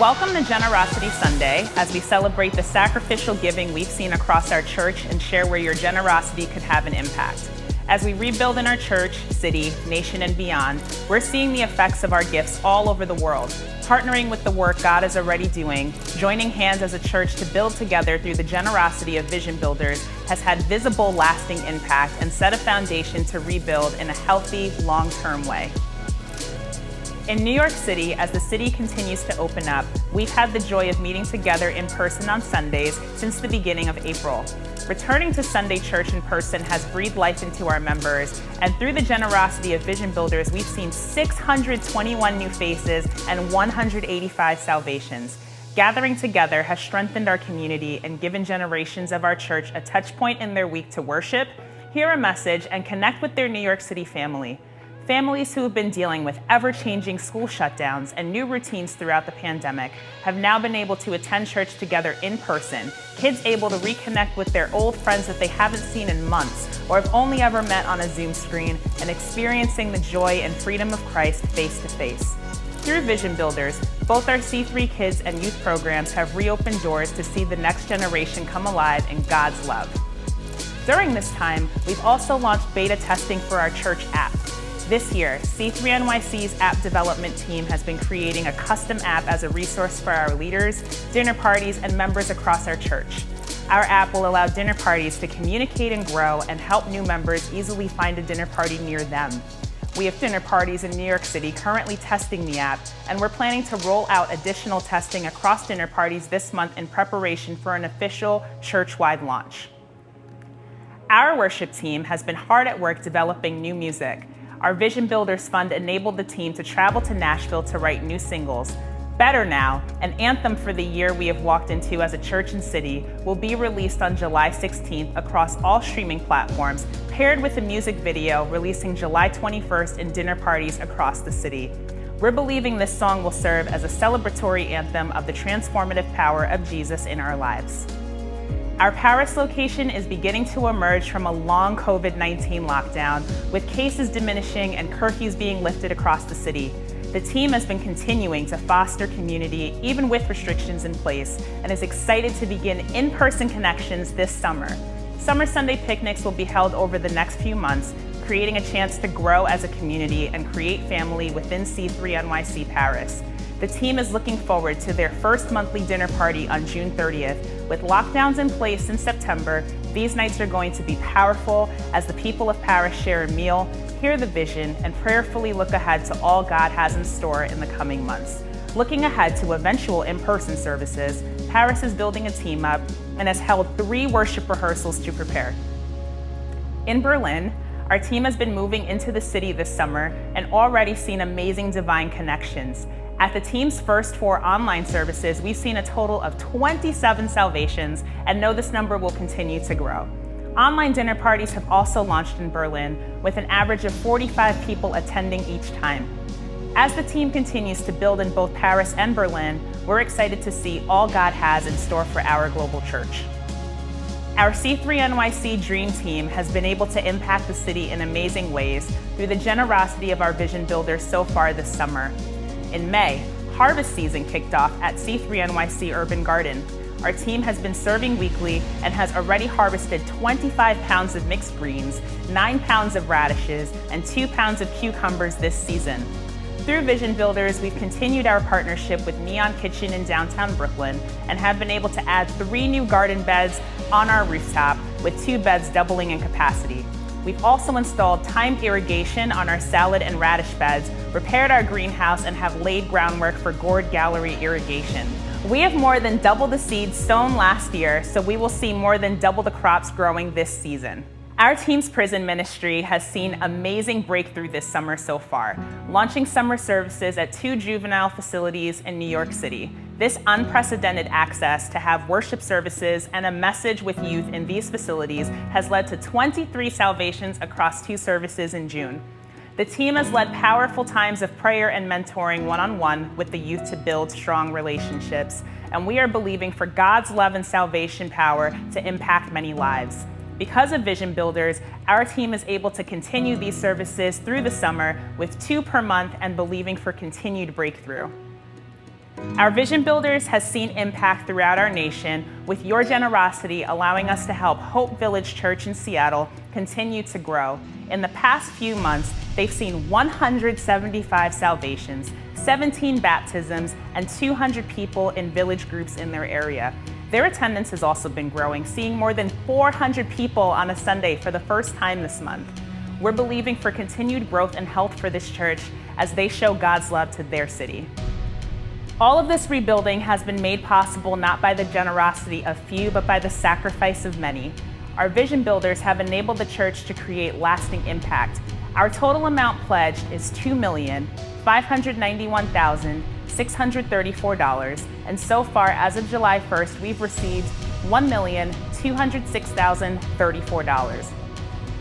Welcome to Generosity Sunday as we celebrate the sacrificial giving we've seen across our church and share where your generosity could have an impact. As we rebuild in our church, city, nation, and beyond, we're seeing the effects of our gifts all over the world, partnering with the work God is already doing, joining hands as a church to build together through the generosity of vision builders has had visible, lasting impact and set a foundation to rebuild in a healthy, long-term way. In New York City, as the city continues to open up, we've had the joy of meeting together in person on Sundays since the beginning of April. Returning to Sunday church in person has breathed life into our members, and through the generosity of vision builders, we've seen 621 new faces and 185 salvations. Gathering together has strengthened our community and given generations of our church a touch point in their week to worship, hear a message, and connect with their New York City family. Families who have been dealing with ever-changing school shutdowns and new routines throughout the pandemic have now been able to attend church together in person, kids able to reconnect with their old friends that they haven't seen in months or have only ever met on a Zoom screen, and experiencing the joy and freedom of Christ face-to-face. Through Vision Builders, both our C3 Kids and youth programs have reopened doors to see the next generation come alive in God's love. During this time, we've also launched beta testing for our church app. This year, C3 NYC's app development team has been creating a custom app as a resource for our leaders, dinner parties, and members across our church. Our app will allow dinner parties to communicate and grow and help new members easily find a dinner party near them. We have dinner parties in New York City currently testing the app, and we're planning to roll out additional testing across dinner parties this month in preparation for an official church-wide launch. Our worship team has been hard at work developing new music. Our Vision Builders Fund enabled the team to travel to Nashville to write new singles. Better Now, an anthem for the year we have walked into as a church and city, will be released on July 16th across all streaming platforms, paired with a music video releasing July 21st in dinner parties across the city. We're believing this song will serve as a celebratory anthem of the transformative power of Jesus in our lives. Our Paris location is beginning to emerge from a long COVID-19 lockdown, with cases diminishing and curfews being lifted across the city. The team has been continuing to foster community, even with restrictions in place, and is excited to begin in-person connections this summer. Summer Sunday picnics will be held over the next few months, creating a chance to grow as a community and create family within C3 NYC Paris. The team is looking forward to their first monthly dinner party on June 30th. With lockdowns in place in September, these nights are going to be powerful as the people of Paris share a meal, hear the vision, and prayerfully look ahead to all God has in store in the coming months. Looking ahead to eventual in-person services, Paris is building a team up and has held 3 worship rehearsals to prepare. In Berlin, our team has been moving into the city this summer and already seen amazing divine connections. At the team's first 4 online services, we've seen a total of 27 salvations and know this number will continue to grow. Online dinner parties have also launched in Berlin, with an average of 45 people attending each time. As the team continues to build in both Paris and Berlin, we're excited to see all God has in store for our global church. Our C3 NYC Dream Team has been able to impact the city in amazing ways through the generosity of our vision builders so far this summer. In May, harvest season kicked off at C3 NYC Urban Garden. Our team has been serving weekly and has already harvested 25 pounds of mixed greens, 9 pounds of radishes, and 2 pounds of cucumbers this season. Through Vision Builders, we've continued our partnership with Neon Kitchen in downtown Brooklyn and have been able to add 3 new garden beds on our rooftop, with 2 beds doubling in capacity. We've also installed timed irrigation on our salad and radish beds, repaired our greenhouse, and have laid groundwork for gourd gallery irrigation. We have more than double the seeds sown last year, so we will see more than double the crops growing this season. Our team's prison ministry has seen amazing breakthrough this summer so far, launching summer services at 2 juvenile facilities in New York City. This unprecedented access to have worship services and a message with youth in these facilities has led to 23 salvations across 2 services in June. The team has led powerful times of prayer and mentoring one-on-one with the youth to build strong relationships, and we are believing for God's love and salvation power to impact many lives. Because of Vision Builders, our team is able to continue these services through the summer with 2 per month and believing for continued breakthrough. Our Vision Builders has seen impact throughout our nation, with your generosity allowing us to help Hope Village Church in Seattle continue to grow. In the past few months, they've seen 175 salvations, 17 baptisms, and 200 people in village groups in their area. Their attendance has also been growing, seeing more than 400 people on a Sunday for the first time this month. We're believing for continued growth and health for this church as they show God's love to their city. All of this rebuilding has been made possible not by the generosity of few, but by the sacrifice of many. Our Vision Builders have enabled the church to create lasting impact. Our total amount pledged is $2,591,634, and so far, as of July 1st, we've received $1,206,034.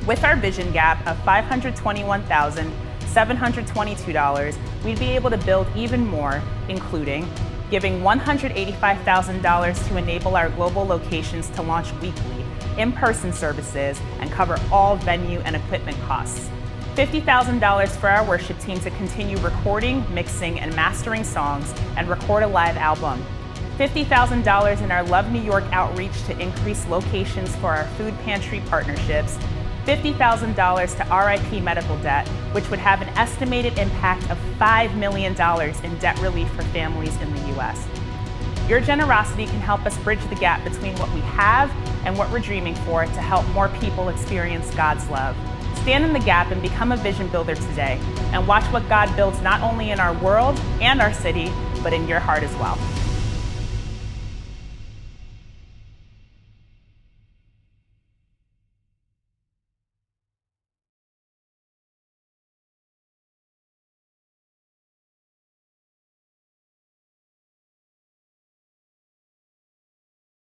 With our vision gap of $521,722, we'd be able to build even more, including giving $185,000 to enable our global locations to launch weekly, in-person services, and cover all venue and equipment costs. $50,000 for our worship team to continue recording, mixing, and mastering songs and record a live album. $50,000 in our Love New York outreach to increase locations for our food pantry partnerships. $50,000 to RIP medical debt, which would have an estimated impact of $5 million in debt relief for families in the U.S. Your generosity can help us bridge the gap between what we have and what we're dreaming for to help more people experience God's love. Stand in the gap and become a vision builder today, and watch what God builds not only in our world and our city, but in your heart as well.